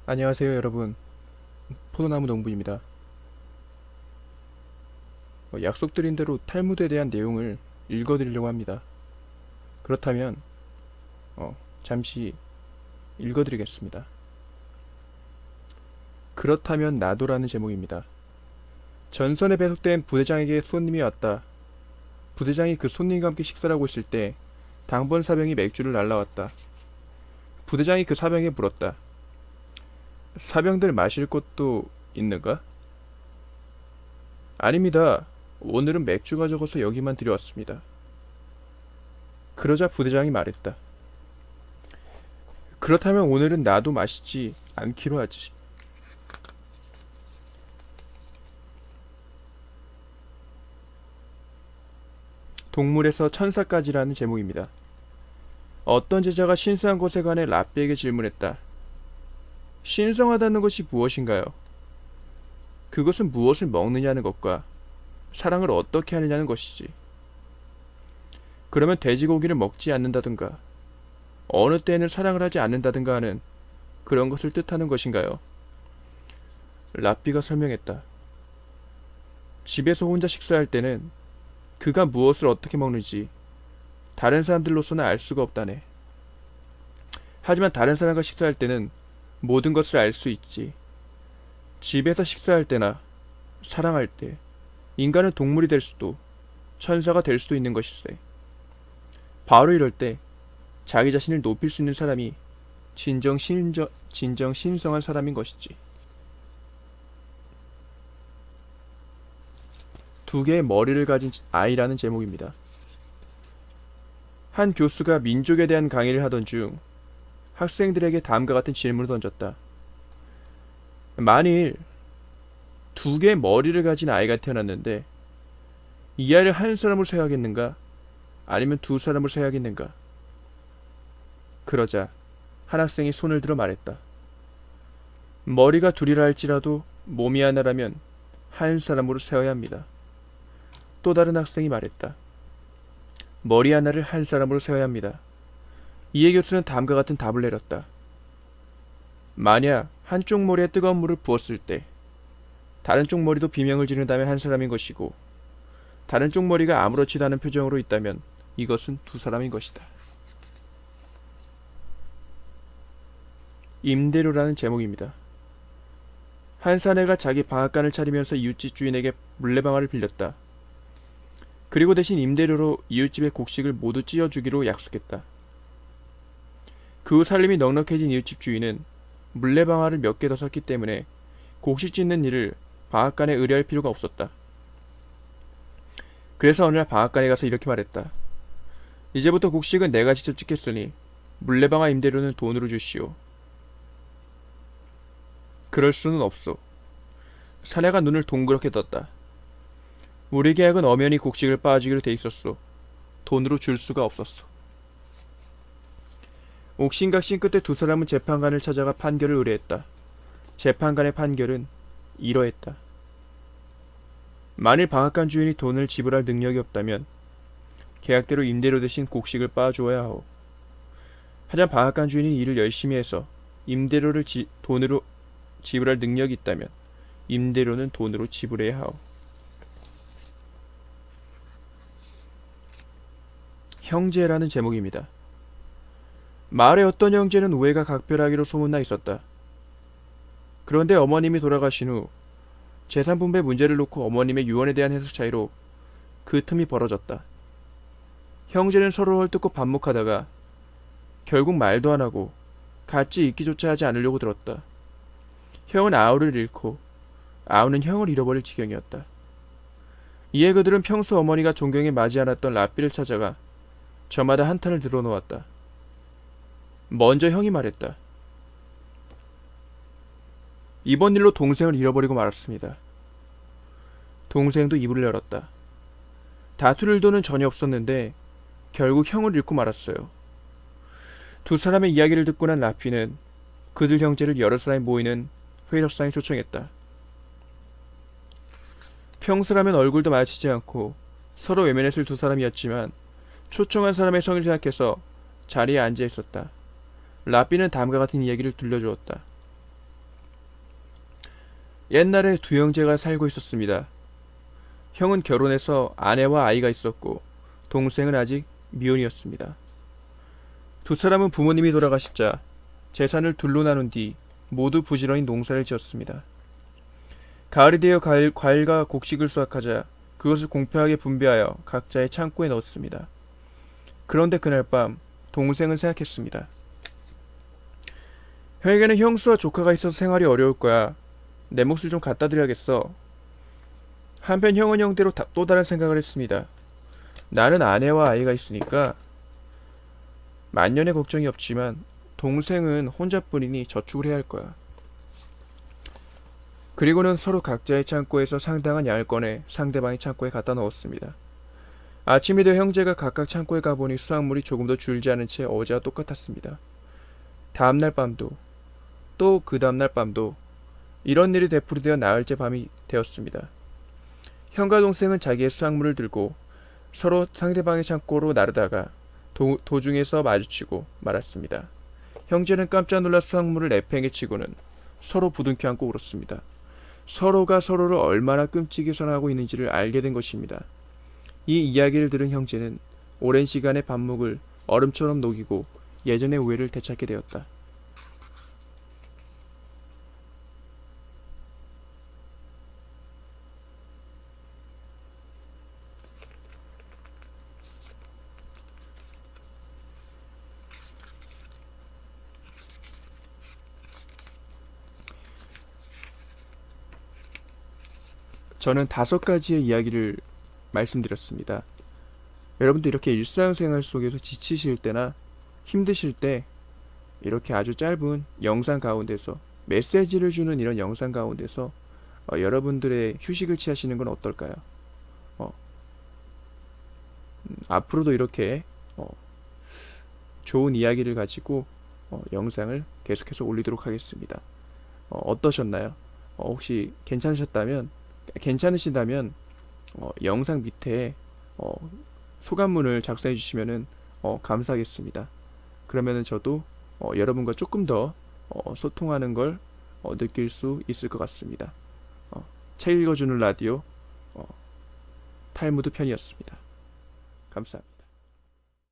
안녕하세요, 여러분. 포도나무 농부입니다. 약속드린 대로 탈무드에 대한 내용을 읽어드리려고 합니다. 그렇다면 잠시 읽어드리겠습니다. 그렇다면 나도라는 제목입니다. 전선에 배속된 부대장에게 손님이 왔다. 부대장이 그 손님과 함께 식사를 하고 있을 때 당번 사병이 맥주를 날라왔다. 부대장이 그 사병에 물었다. 사병들 마실 것도 있는가? 아닙니다. 오늘은 맥주가 적어서 여기만 들여왔습니다. 그러자 부대장이 말했다. 그렇다면 오늘은 나도 마시지 않기로 하지. 동물에서 천사까지라는 제목입니다. 어떤 제자가 신성한 것에 관해 랍비에게 질문했다. 신성하다는 것이 무엇인가요? 그것은 무엇을 먹느냐는 것과 사랑을 어떻게 하느냐는 것이지. 그러면 돼지고기를 먹지 않는다든가 어느 때에는 사랑을 하지 않는다든가 하는 그런 것을 뜻하는 것인가요? 랍비가 설명했다. 집에서 혼자 식사할 때는 그가 무엇을 어떻게 먹는지 다른 사람들로서는 알 수가 없다네. 하지만 다른 사람과 식사할 때는 모든 것을 알 수 있지. 집에서 식사할 때나 사랑할 때 인간은 동물이 될 수도 천사가 될 수도 있는 것일세. 바로 이럴 때 자기 자신을 높일 수 있는 사람이 진정 신성한 사람인 것이지. 두 개의 머리를 가진 아이라는 제목입니다. 한 교수가 민족에 대한 강의를 하던 중 학생들에게 다음과 같은 질문을 던졌다. 만일 두 개의 머리를 가진 아이가 태어났는데 이 아이를 한 사람으로 세야겠는가? 아니면 두 사람으로 세야겠는가? 그러자 한 학생이 손을 들어 말했다. 머리가 둘이라 할지라도 몸이 하나라면 한 사람으로 세워야 합니다. 또 다른 학생이 말했다. 머리 하나를 한 사람으로 세워야 합니다. 이에 교수는 다음과 같은 답을 내렸다. 만약 한쪽 머리에 뜨거운 물을 부었을 때 다른 쪽 머리도 비명을 지른다면 한 사람인 것이고 다른 쪽 머리가 아무렇지도 않은 표정으로 있다면 이것은 두 사람인 것이다. 임대료라는 제목입니다. 한 사내가 자기 방앗간을 차리면서 이웃집 주인에게 물레방아를 빌렸다. 그리고 대신 임대료로 이웃집의 곡식을 모두 찧어주기로 약속했다. 그 후 살림이 넉넉해진 이웃집 주인은 물레방아를 몇 개 더 샀기 때문에 곡식 찢는 일을 방앗간에 의뢰할 필요가 없었다. 그래서 어느 날 방앗간에 가서 이렇게 말했다. 이제부터 곡식은 내가 직접 찢겠으니 물레방아 임대료는 돈으로 주시오. 그럴 수는 없소. 사내가 눈을 동그랗게 떴다. 우리 계약은 엄연히 곡식을 빠주기로 돼 있었소. 돈으로 줄 수가 없었소. 옥신각신 끝에 두 사람은 재판관을 찾아가 판결을 의뢰했다. 재판관의 판결은 이러했다. 만일 방앗간 주인이 돈을 지불할 능력이 없다면 계약대로 임대료 대신 곡식을 빠주어야 하오. 하지만 방앗간 주인이 일을 열심히 해서 임대료를 돈으로 지불할 능력이 있다면 임대료는 돈으로 지불해야 하오. 형제라는 제목입니다. 마을의 어떤 형제는 우애가 각별하기로 소문나 있었다. 그런데 어머님이 돌아가신 후 재산 분배 문제를 놓고 어머님의 유언에 대한 해석 차이로 그 틈이 벌어졌다. 형제는 서로 헐뜯고 반목하다가 결국 말도 안 하고 같이 있기조차 하지 않으려고 들었다. 형은 아우를 잃고 아우는 형을 잃어버릴 지경이었다. 이에 그들은 평소 어머니가 존경에 맞지 않았던 랍비를 찾아가 저마다 한탄을 들어놓았다. 먼저 형이 말했다. 이번 일로 동생을 잃어버리고 말았습니다. 동생도 입을 열었다. 다툴 일도는 전혀 없었는데 결국 형을 잃고 말았어요. 두 사람의 이야기를 듣고 난 라피는 그들 형제를 여러 사람이 모이는 회의석상에 초청했다. 평소라면 얼굴도 마주치지 않고 서로 외면했을 두 사람이었지만 초청한 사람의 성의를 생각해서 자리에 앉아 있었다. 라비는 다음과 같은 이야기를 들려주었다. 옛날에 두 형제가 살고 있었습니다. 형은 결혼해서 아내와 아이가 있었고 동생은 아직 미혼이었습니다. 두 사람은 부모님이 돌아가시자 재산을 둘로 나눈 뒤 모두 부지런히 농사를 지었습니다. 가을이 되어 과일과 곡식을 수확하자 그것을 공평하게 분배하여 각자의 창고에 넣었습니다. 그런데 그날 밤 동생은 생각했습니다. 형에게는 형수와 조카가 있어서 생활이 어려울 거야. 내 몫을 좀 갖다 드려야겠어. 한편 형은 형대로 또 다른 생각을 했습니다. 나는 아내와 아이가 있으니까 만년의 걱정이 없지만 동생은 혼자뿐이니 저축을 해야 할 거야. 그리고는 서로 각자의 창고에서 상당한 양을 꺼내 상대방의 창고에 갖다 넣었습니다. 아침이 되어 형제가 각각 창고에 가보니 수확물이 조금도 줄지 않은 채 어제와 똑같았습니다. 다음날 밤도 또 그 다음날 밤도 이런 일이 되풀이되어 나흘째 밤이 되었습니다. 형과 동생은 자기의 수확물을 들고 서로 상대방의 창고로 나르다가 도중에서 마주치고 말았습니다. 형제는 깜짝 놀라 수확물을 내팽개 치고는 서로 부둥켜 안고 울었습니다. 서로가 서로를 얼마나 끔찍이 선하고 있는지를 알게 된 것입니다. 이 이야기를 들은 형제는 오랜 시간의 반목을 얼음처럼 녹이고 예전의 우애를 되찾게 되었다. 저는 5가지의 이야기를 말씀드렸습니다. 여러분도 이렇게 일상생활 속에서 지치실 때나 힘드실 때 이렇게 아주 짧은 영상 가운데서 메시지를 주는 이런 영상 가운데서 여러분들의 휴식을 취하시는 건 어떨까요? 앞으로도 이렇게 좋은 이야기를 가지고 영상을 계속해서 올리도록 하겠습니다. 어떠셨나요? 혹시 괜찮으시다면 영상 밑에 소감문을 작성해 주시면은 감사하겠습니다. 그러면은 저도 여러분과 조금 더 소통하는 걸 느낄 수 있을 것 같습니다. 책 읽어주는 라디오 탈무드 편이었습니다. 감사합니다.